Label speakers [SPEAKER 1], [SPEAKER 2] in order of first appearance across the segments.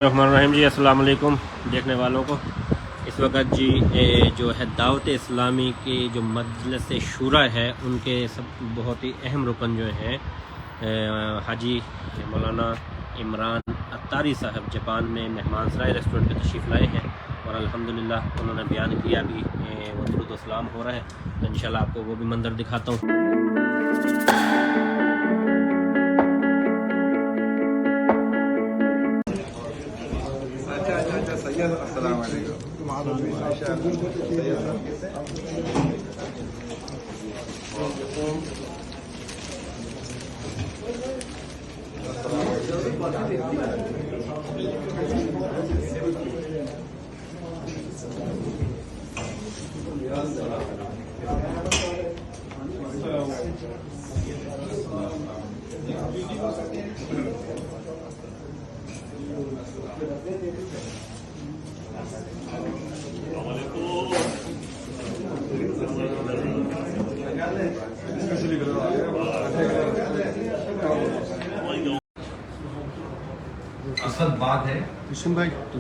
[SPEAKER 1] الرحمن الرحیم جی السلام علیکم دیکھنے والوں کو۔ اس وقت جی جو ہے دعوت اسلامی کی جو مجلس شورا ہے ان کے سب بہت ہی اہم رکن جو ہیں حاجی مولانا عمران اتاری صاحب جاپان میں مہمان سرائے ریسٹورنٹ پہ تشریف لائے ہیں، اور الحمدللہ انہوں نے بیان کیا بھی وہ درود و سلام ہو رہا ہے، تو انشاءاللہ آپ کو وہ بھی منظر دکھاتا ہوں۔
[SPEAKER 2] السلام علیکم۔
[SPEAKER 3] اصل بات ہے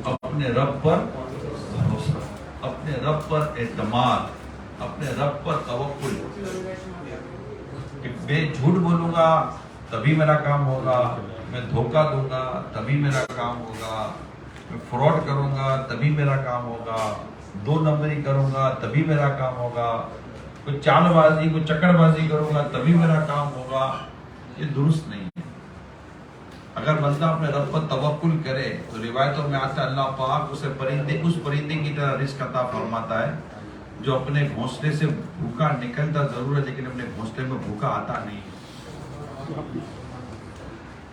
[SPEAKER 3] اپنے رب پر بھروسہ، اپنے رب پر اعتماد، اپنے رب پر توکل کہ میں جھوٹ بولوں گا تبھی میرا کام ہوگا، میں دھوکہ دوں گا تبھی میرا کام ہوگا، میں فراڈ کروں گا تبھی میرا کام ہوگا، دو نمبری کروں گا تبھی میرا کام ہوگا، کوئی چال بازی کوئی چکر بازی کروں گا تبھی میرا کام ہوگا۔ یہ درست نہیں ہے۔ اگر بندہ اپنے رب پر توکل کرے تو روایتوں میں آتا ہے اللہ پاک اسے اس پرندے کی طرح رزق عطا فرماتا ہے جو اپنے گھونسلے سے بھوکا نکلتا ضرور ہے لیکن اپنے گھونسلے میں بھوکا آتا نہیں۔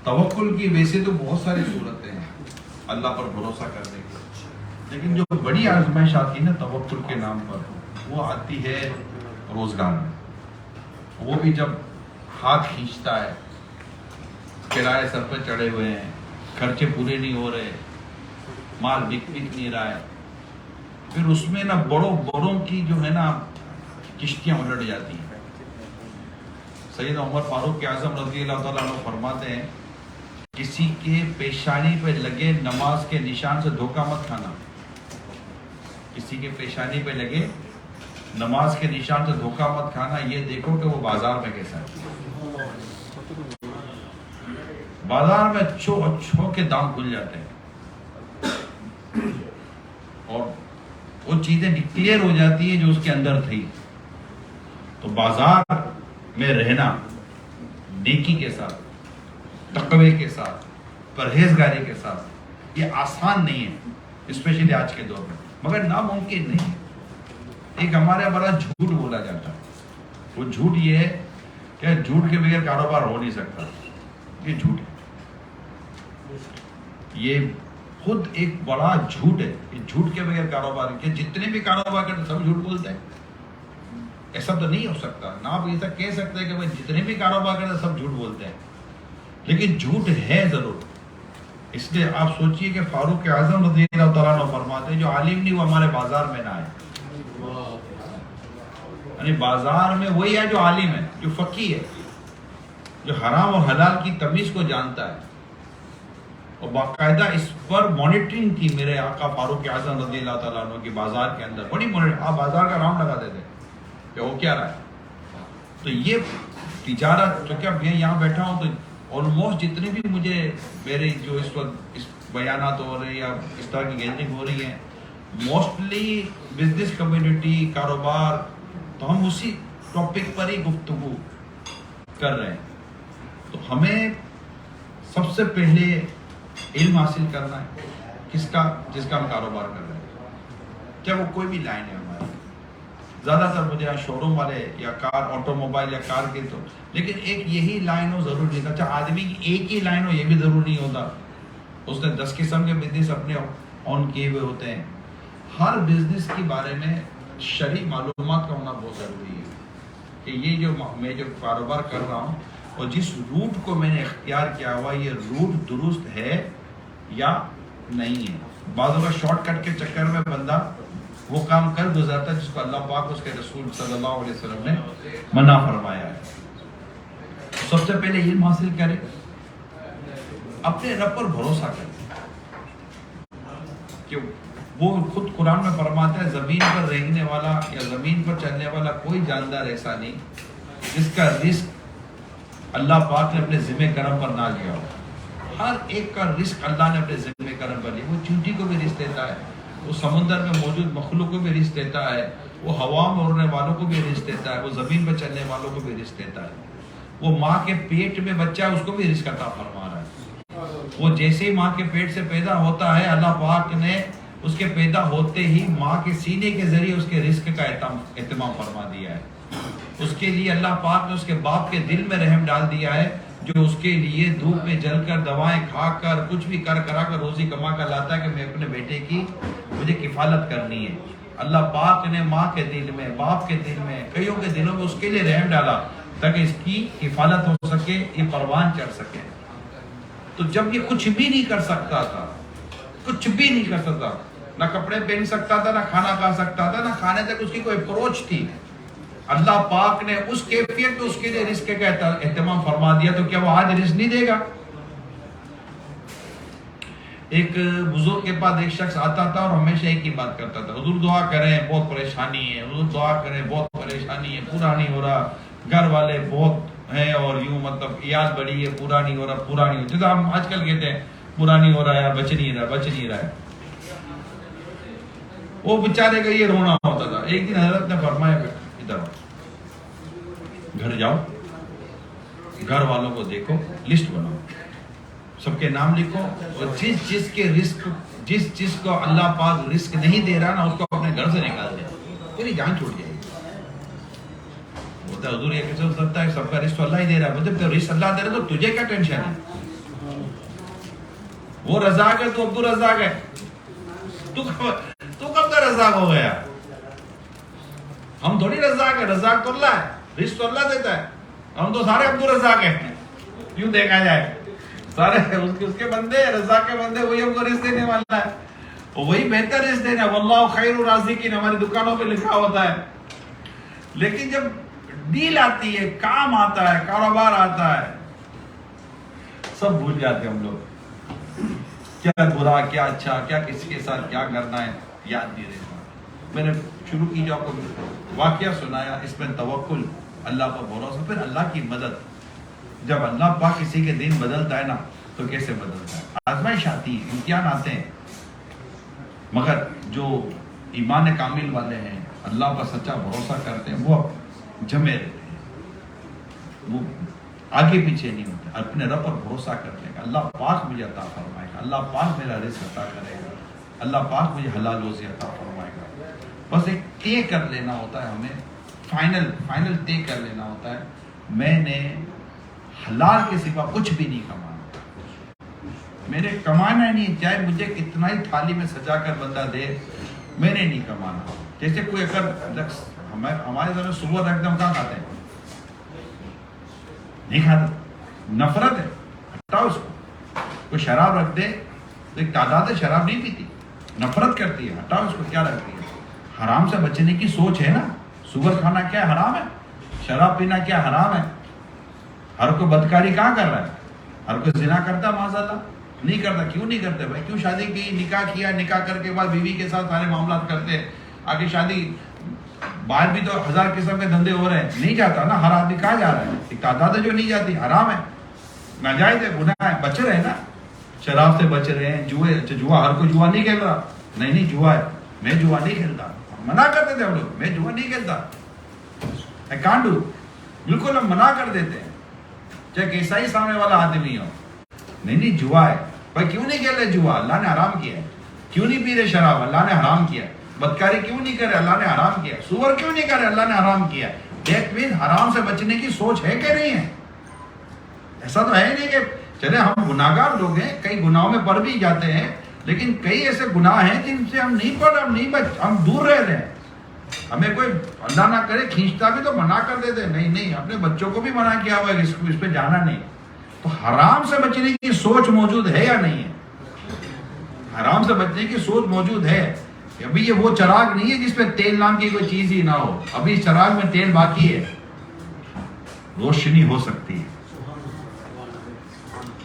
[SPEAKER 3] توکل کی ویسے تو بہت ساری صورتیں ہیں اللہ پر بھروسہ کرنے کی، لیکن جو بڑی آزمائش آتی ہے نا توکل کے نام پر، وہ آتی ہے روزگار میں۔ وہ بھی جب ہاتھ کھینچتا ہے، کرائے سر پہ چڑھے ہوئے ہیں، خرچے پورے نہیں ہو رہے، مال بک نہیں رہا ہے، پھر اس میں نا بڑوں کی جو ہے نا کشتیاں الٹ جاتی ہیں۔ سیدنا عمر فاروق اعظم رضی اللہ تعالیٰ عنہ فرماتے ہیں کسی کے پیشانی پہ لگے نماز کے نشان سے دھوکہ مت کھانا، کسی کے پیشانی پہ لگے نماز کے نشان سے دھوکہ مت کھانا، یہ دیکھو کہ وہ بازار میں کیسا ہے۔ بازار میں اچھو کے دام کھل جاتے ہیں اور وہ چیزیں ڈکلیئر ہو جاتی ہیں جو اس کے اندر تھی۔ تو بازار میں رہنا نیکی کے ساتھ، تقوی کے ساتھ، پرہیزگاری کے ساتھ یہ آسان نہیں ہے، اسپیشلی آج کے دور میں، مگر ناممکن نہیں ہے۔ ایک ہمارے بڑا جھوٹ بولا جاتا ہے، وہ جھوٹ یہ ہے کہ جھوٹ کے بغیر کاروبار ہو نہیں سکتا، یہ جھوٹ ہے، یہ خود ایک بڑا جھوٹ ہے کہ جھوٹ کے بغیر کاروبار، کہ جتنے بھی کاروبار کرتے سب جھوٹ بولتے ہیں، ایسا تو نہیں ہو سکتا نا۔ آپ ایسا کہہ سکتے ہیں کہ بھائی جتنے بھی کاروبار کرتے سب جھوٹ بولتے ہیں، لیکن جھوٹ ہے ضرور۔ اس لیے آپ سوچئے کہ فاروق اعظم رضی اللہ تعالیٰ عنہ فرماتے ہیں جو عالم نہیں وہ ہمارے بازار میں نہ آئے، یعنی بازار میں وہی ہے جو عالم ہے، جو فقیہ ہے، جو حرام اور حلال کی تمیز کو جانتا ہے، اور باقاعدہ اس پر مانیٹرنگ تھی میرے آقا فاروق اعظم رضی اللہ تعالیٰ عنہ کی بازار کے اندر، بڑی مانیٹرنگ، آپ بازار کا راؤنڈ لگا دیتے کہ وہ کیا رہا ہے۔ تو یہ تجارت، چونکہ اب میں یہاں بیٹھا ہوں تو آلموسٹ جتنے بھی مجھے میرے جو اس وقت اس بیانات ہو رہے ہیں یا اس طرح کی گیدرنگ ہو رہی ہیں، موسٹلی بزنس کمیونٹی، کاروبار، تو ہم اسی ٹاپک پر ہی گفتگو کر رہے ہیں۔ تو ہمیں سب سے پہلے علم حاصل کرنا ہے کس کا، جس کا ہم کاروبار کر رہے ہیں، کیا وہ کوئی بھی لائن ہے ہماری۔ زیادہ تر مجھے یہاں شو روم والے یا کار، آٹو موبائل یا کار کے، تو لیکن ایک یہی لائن ہو ضرور نہیں، اچھا آدمی کی ایک ہی لائن ہو یہ بھی ضرور نہیں ہوتا، اس نے 10 قسم کے بزنس اپنے آن کیے ہوئے ہوتے ہیں۔ ہر بزنس کے بارے میں شرعی معلومات کا ہونا بہت ضروری ہے کہ یہ جو میں جو کاروبار کر رہا ہوں اور جس روٹ کو میں نے اختیار کیا ہوا یہ روٹ درست ہے یا نہیں ہے۔ بعض اوقات شارٹ کٹ کے چکر میں بندہ وہ کام کر گزارتا ہے جس کو اللہ پاک اس کے رسول صلی اللہ علیہ وسلم نے منع فرمایا ہے۔ سب سے پہلے علم حاصل کرے، اپنے رب پر بھروسہ کرے، کہ وہ خود قرآن میں فرماتا ہے زمین پر رہنے والا یا زمین پر چلنے والا کوئی جاندار ایسا نہیں جس کا رزق اللہ پاک نے اپنے ذمہ کرم پر نہ لیا ہو. ہر ایک کا رزق اللہ نے اپنے ذمہ کرم پر لیا. وہ چونٹی کو بھی رزق دیتا ہے, وہ سمندر میں موجود مخلوق کو بھی رزق دیتا ہے, وہ ہوا میں اڑنے والوں کو بھی رزق دیتا ہے, وہ زمین پر چلنے والوں کو بھی رزق دیتا ہے. وہ ماں کے پیٹ میں بچہ ہے اس کو بھی رزق عطا فرما رہا ہے. وہ جیسے ہی ماں کے پیٹ سے پیدا ہوتا ہے اللہ پاک نے اس کے پیدا ہوتے ہی ماں کے سینے کے ذریعے اس کے رزق کا اہتمام فرما دیا ہے. اس کے لیے اللہ پاک نے اس کے باپ کے دل میں رحم ڈال دیا ہے جو اس کے لیے دھوپ میں جل کر دوائیں کھا کر کچھ بھی کرا کر روزی کما کر لاتا ہے کہ میں اپنے بیٹے کی مجھے کفالت کرنی ہے. اللہ پاک نے ماں کے دل میں, باپ کے دل میں, کئیوں کے دلوں میں اس کے لیے رحم ڈالا تاکہ اس کی کفالت ہو سکے, یہ پروان چڑھ سکے. تو جب یہ کچھ بھی نہیں کر سکتا تھا, کچھ بھی نہیں کر سکتا, نہ کپڑے پہن سکتا تھا, نہ کھانا کھا سکتا تھا, نہ کھانے تک اس کی کوئی اپروچ تھی, اللہ پاک نے اس کیفیت میں اس کے لیے رزق کا اہتمام فرما دیا, تو کیا وہ آج رزق نہیں دے گا؟ ایک بزرگ کے پاس ایک شخص آتا تھا اور ہمیشہ ایک ہی بات کرتا تھا, حضور دعا کریں بہت پریشانی ہے, حضور دعا کریں بہت پریشانی ہے, پورا نہیں ہو رہا, گھر والے بہت ہیں اور یوں مطلب عیال بڑی ہے, پورا نہیں ہو رہا, پورا نہیں ہو رہا. ہم آج کل کہتے ہیں پورا نہیں ہو رہا ہے, بچ نہیں رہا ہے. وہ بیچارے کا یہ رونا ہوتا تھا. ایک دن حضرت نے فرمایا ادھر گھر جاؤ, گھر والوں کو دیکھو, لسٹ بناؤ, سب کے نام لکھو, اور جس کے رزق جس کو اللہ پاک رزق نہیں دے رہا نا اس کو اپنے گھر سے نکال دے, پوری جان چھوٹ جائے گی. ہوتا ہے حضور یہ کیسے ہو سکتا ہے, سب کا رزق اللہ ہی دے رہا ہے. مطلب تو رزق اللہ دے رہا ہے تو تجھے کیا ٹینشن ہے؟ وہ رزاق ہے, تو عبدالرزاق ہے, تو کب کا رزاق ہو گیا؟ ہم تھوڑی رزاق ہے, رزاق تو اللہ ہے, رزق تو اللہ دیتا ہے. ہم تو سارے عبدالرزاق ہیں, یوں دیکھا جائے سارے اس کے بندے, رزاق کے بندے, وہی ہم کو رزق دینے والا ہے, وہی بہتر رزق دینا. واللہ خیر الرازقین ہماری دکانوں پہ لکھا ہوتا ہے. لیکن جب ڈیل آتی ہے, کام آتا ہے, کاروبار آتا ہے, سب بھول جاتے ہم لوگ. کیا برا, کیا اچھا, کیا کسی کے ساتھ کیا کرنا ہے یاد نہیں رہتا. میں نے شروع کی جو آپ کو واقعہ سنایا, اس میں توکل, اللہ پر بھروسہ, پھر اللہ کی مدد. جب اللہ پاک کسی کے دین بدلتا ہے نا تو کیسے بدلتا ہے. آزمائش آتی ہے, امتحان آتے ہیں, مگر جو ایمان کامل والے ہیں, اللہ پر سچا بھروسہ کرتے ہیں, وہ جمے رہتے ہیں, وہ آگے پیچھے نہیں ہوتے, اپنے رب پر بھروسہ کرتے ہیں کہ اللہ پاک مجھے عطا فرمائے گا, اللہ پاک میرا رزق عطا کرے گا, اللہ پاک مجھے حلال روزی عطا فرمائے گا. بس ایک طے کر لینا ہوتا ہے ہمیں, فائنل طے کر لینا ہوتا ہے, میں نے حلال کے سوا کچھ بھی نہیں کمانا, میں نے کمانا نہیں, چاہے مجھے کتنا ہی تھالی میں سجا کر بندہ دے, میں نے نہیں کمانا. جیسے کوئی اگر ہمارے گھر میں صبح رکھ دیں, ہم کہاں کھاتے ہیں؟ نہیں کھاتے, نفرت ہے, ہٹاؤ اس کو. کوئی شراب رکھ دے تو ایک تعداد شراب نہیں پیتی, نفرت کرتی ہے, ہٹاؤ اس کو. کیا رکھتی ہے؟ حرام سے بچنے کی سوچ ہے نا. سور کھانا کیا حرام ہے, شراب پینا کیا حرام ہے. ہر کوئی بدکاری کہاں کر رہا ہے؟ ہر کوئی زنا کرتا معاذ اللہ نہیں کرتا. کیوں نہیں کرتے بھائی؟ کیوں شادی کی, نکاح کیا, نکاح کر کے بعد بیوی کے ساتھ سارے معاملات کرتے, آگے شادی, باہر بھی تو 1000 قسم کے دھندے ہو رہے ہیں, نہیں جاتا نا. ہر آدمی کہاں جا رہا ہے؟ ایک تعداد ہے جو نہیں جاتی, حرام ہے, ناجائز ہے, گناہ ہے. بچ رہے ہیں نا, شراب سے بچ رہے ہیں. جوا, ہر کوئی جوا نہیں کھیل رہا, نہیں جوا ہے, میں جوا نہیں کھیلتا, منع کرتے تھے ہم لوگ, میں جوا نہیں کھیلتا, I can't do, بالکل ہم منع کر دیتے ہیں, چاہے کیسا ہی سامنے والا آدمی ہو. نہیں جوا ہے بھائی, کیوں نہیں کھیل رہے جوا؟ اللہ نے حرام کیا ہے. کیوں نہیں پی رہے شراب؟ اللہ نے حرام کیا. بدکاری کیوں نہیں کر رہے؟ اللہ نے حرام کیا. سور کیوں نہیں کر رہے؟ اللہ نے حرام کیا. دیٹ مین حرام سے بچنے کی سوچ ہے کہ نہیں ہے؟ ایسا تو ہے نہیں کہ چلے ہم گناہگار لوگ ہیں, کئی گناہوں میں پڑ بھی جاتے ہیں, لیکن کئی ایسے گناہ ہیں جن سے ہم نہیں پڑھ, ہم دور رہ رہے ہیں. ہمیں کوئی اللہ نہ کرے کھینچتا بھی تو منع کر دیتے, نہیں, اپنے بچوں کو بھی منع کیا ہوا ہے اس پہ جانا نہیں. تو حرام سے بچنے کی سوچ موجود ہے یا نہیں ہے؟ حرام سے بچنے کی سوچ موجود ہے. ابھی یہ وہ چراغ نہیں ہے جس پہ تیل نام کی کوئی چیز ہی نہ ہو. ابھی اس چراغ میں تیل باقی ہے, روشنی ہو سکتی ہے,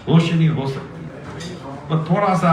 [SPEAKER 3] روشنی ہو سکتی ہے. تو تھوڑا سا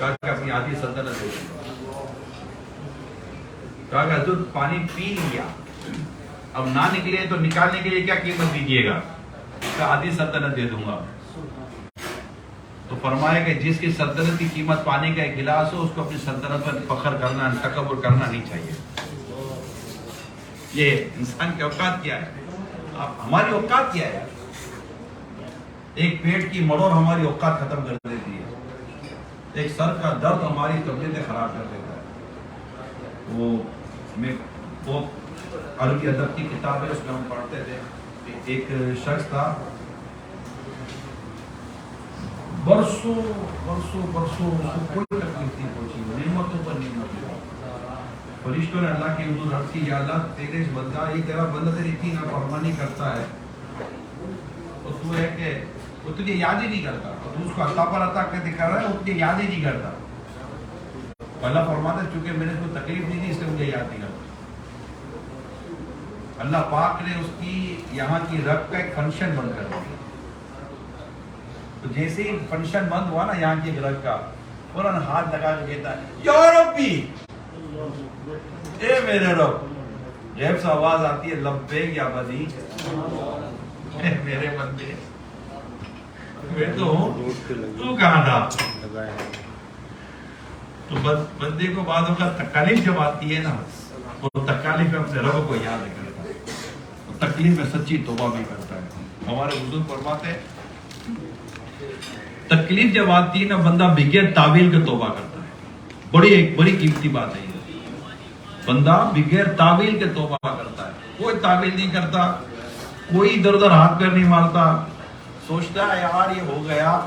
[SPEAKER 3] کہا کہ اپنی آدھی سلطنت دے دوں گا. کہا کہ حضور پانی پی لیا اب نہ نکلے تو نکالنے کے لیے کیا قیمت دیجیے گا؟ کہا آدھی سلطنت دے دوں گا. تو فرمایا کہ جس کی سلطنت کی قیمت پانی کا ایک گلاس ہو اس کو اپنی سلطنت پر فخر کرنا تکبر کرنا نہیں چاہیے. یہ انسان کی اوقات کیا ہے؟ ہماری اوقات کیا ہے؟ ایک پیٹ کی مڑوڑ ہماری اوقات ختم کر دیتی ہے. ایک سر کا درد ہماری طبیعتیں خراب کر دیتا ہے. وہ عربی ادب کی کتاب ہے, اس میں ہم پڑھتے تھے. ایک شخص تھا, برسوں برسوں برسوں اس کو کوئی تکلیف نہیں پہنچی, نعمتوں پر نعمتیں. فرشتوں نے اللہ کی حضور عرض کی, یا اللہ تیرے بندہ, یہ تیرا بندہ تیری اتنی نافرمانی کرتا ہے تو تو ہے کہ وہ تجھے یاد ہی نہیں کرتا, اور تو اس کو عطا پر عطا کر رہا ہے, وہ تجھے یاد ہی نہیں کرتا. اللہ فرماتا ہے چونکہ میں نے اس کو تکلیف نہیں دی اس لیے مجھے یاد نہیں کرتا. اللہ پاک نے اس کی یہاں کی رگ کا ایک فنکشن بند کر دیا. تو جیسے ہی فنکشن بند ہوا نا یہاں کی رگ کا, فوراً ہاتھ لگا کے کہتا ہے یا ربی, اے میرے رب. غیب سے آواز آتی ہے لبیک یا بدی, اے میرے بندے میں تو ہوں, تو کہاں تھا؟ تو بندے کو بعد اوقات تکالیف جب آتی ہے نا, وہ تکالیف میں اپنے رب کو یاد کرتا ہے, تکلیف میں سچی توبہ بھی کرتا ہے. ہمارے بزرگ فرماتے ہیں تکلیف جب آتی ہے نا بندہ بغیر تعویل کے توبہ کرتا ہے. ایک بڑی قیمتی بات ہے یہ, بندہ بغیر تعویل کے توبہ کرتا ہے. کوئی تعویل نہیں کرتا, کوئی ادھر ادھر ہاتھ پیر نہیں مارتا, سوچتا ہے یار یہ ہو گیا.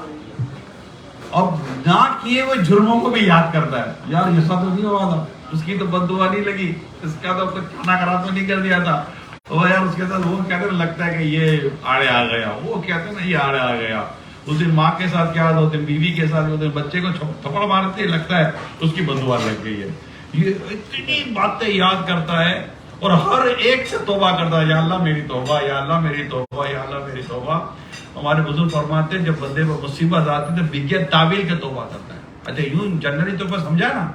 [SPEAKER 3] اب نہ کیے ہوئے جرموں کو بھی یاد کرتا ہے, یار ایسا تو نہیں ہوا تھا, اس کی تو بد دعا نہیں لگی, اس کا تو کچھ کھانا کرا تو نہیں کر دیا تھا, وہ یار اس کے ساتھ وہ کہتے ہیں لگتا ہے کہ یہ آڑے آ گیا, وہ کہتے ہیں نا یہ آڑے آ گیا. اس دن ماں کے ساتھ کیا ہوتے ہیں, بیوی کے ساتھ ہوتے ہیں, بچے کو تھپڑ مارتے لگتا ہے اس کی بد دعا لگ گئی ہے. یہ اتنی باتیں یاد کرتا ہے اور ہر ایک سے توبہ کرتا ہے, یا اللہ میری توبہ, یا اللہ میری توبہ, یا اللہ میری توبہ. ہمارے بزرگ فرماتے ہیں جب بندے پر مصیبت آتی ہے تو بغیر تعویل کے توبہ کرتا ہے. اچھا یوں جنرلی تو بس سمجھا نا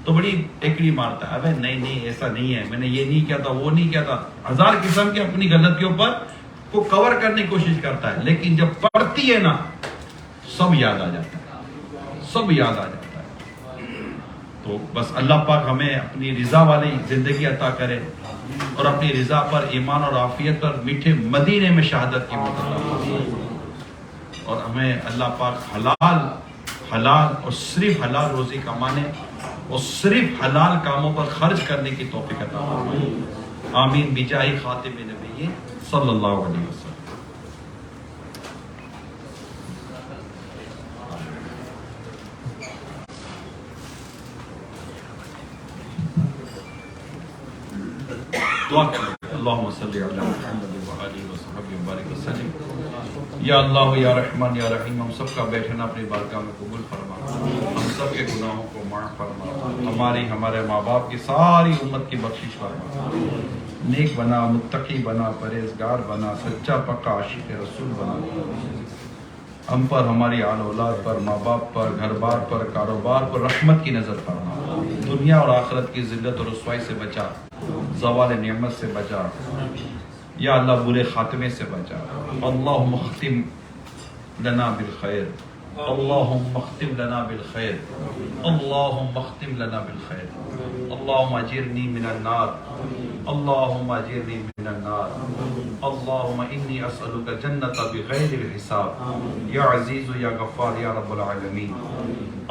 [SPEAKER 3] تو بڑی ایکڑی مارتا ہے, ابے نہیں ایسا نہیں ہے, میں نے یہ نہیں کیا تھا, وہ نہیں کیا تھا, ہزار قسم کی اپنی غلطیوں پر کو کور کرنے کی کوشش کرتا ہے. لیکن جب پڑھتی ہے نا سب یاد آ جاتا ہے, سب یاد آ جاتا ہے. تو بس اللہ پاک ہمیں اپنی رضا والی زندگی عطا کرے اور اپنی رضا پر ایمان اور عافیت پر میٹھے مدینے میں شہادت کی موت عطا فرمائے, اور ہمیں اللہ پاک حلال اور صرف حلال روزی کمانے اور صرف حلال کاموں پر خرچ کرنے کی توفیق عطا فرمائے. آمین بجاہ خاتم نبی صلی اللہ علیہ وسلم. دعا کریں, اللہم صلی علی محمد وآلہ وصحبہ وبارک وسلم. یا اللہ یا رحمان یا رحیم, ہم سب کا بیٹھنا اپنی بارگاہ میں قبول فرما, ہم سب کے گناہوں کو معاف فرما, ہمارے ماں باپ کی ساری امت کی بخشش فرما. نیک بنا, متقی بنا, پرہیزگار بنا, سچا پکا عاشق رسول بنا. ہم پر, ہماری آل اولاد پر, ماں باپ پر, گھر بار پر, کاروبار پر رحمت کی نظر فرما. دنیا اور آخرت کی ذلت اور رسوائی سے بچا, زوال نعمت سے بچا, یا اللہ برے خاتمے سے بچا. اللہم اختم لنا بالخیر, اللہم اختم لنا بالخیر, اللہم اختم لنا بالخیر. اللہم اجرنی من النار, اللہم اجرنی من النار. اللہم انی اسألک جنت بغیر الحساب یا عزیز یا غفار یا رب العالمین.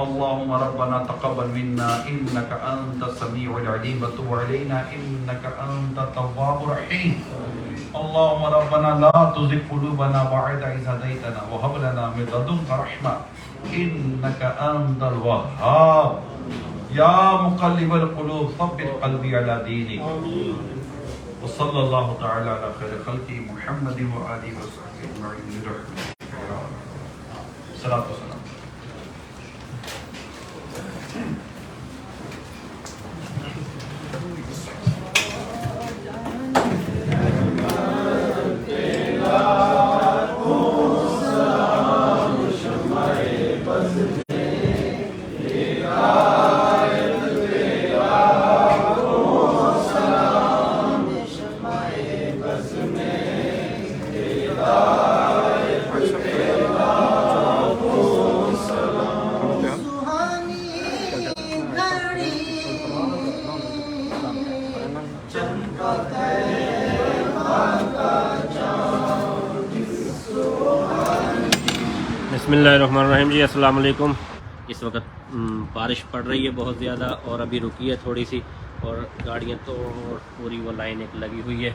[SPEAKER 3] اللہم ربنا تقبل منا انک انت السمیع العلیم وتب علینا انک انت التواب الرحیم. اللہم ربنا لا تزغ قلوبنا بعد إذ هديتنا وهب لنا من لدنك رحمة إنك أنت الوهاب. يا مقلب القلوب ثبت قلبي على دينك. وصلى الله تعالى على خير خلقه محمد وآله وصحبه أجمعين برحمتك يا رب. صلاة والسلام.
[SPEAKER 1] بسم اللہ الرحمن الرحیم جی، السلام علیکم۔ اس وقت بارش پڑ رہی ہے بہت زیادہ اور ابھی رکی ہے تھوڑی سی، اور گاڑیاں تو پوری وہ لائن ایک لگی ہوئی ہے،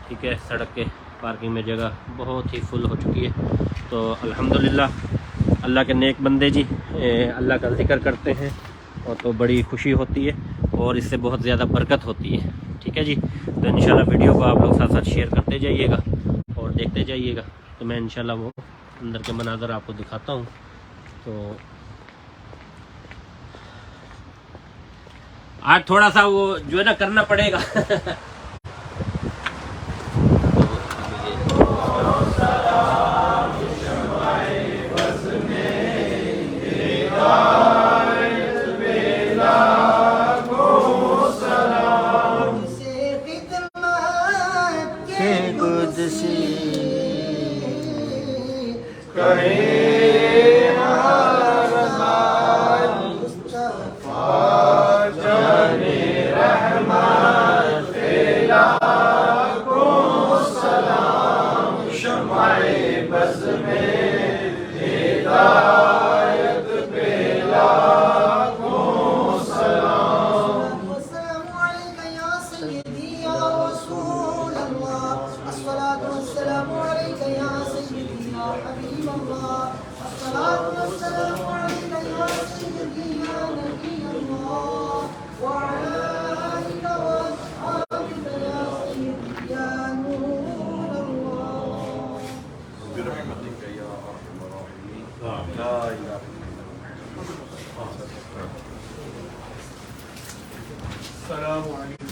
[SPEAKER 1] ٹھیک ہے، سڑک کے پارکنگ میں جگہ بہت ہی فل ہو چکی ہے۔ تو الحمدللہ اللہ کے نیک بندے جی اللہ کا ذکر کرتے ہیں اور تو بڑی خوشی ہوتی ہے اور اس سے بہت زیادہ برکت ہوتی ہے، ٹھیک ہے جی۔ تو انشاءاللہ ویڈیو کو آپ لوگ ساتھ ساتھ شیئر کرتے جائیے گا اور دیکھتے جائیے گا، تو میں انشاءاللہ وہ اندر کے مناظر آپ کو دکھاتا ہوں۔ تو آج تھوڑا سا وہ جو ہے نا کرنا پڑے گا
[SPEAKER 2] السلام علیکم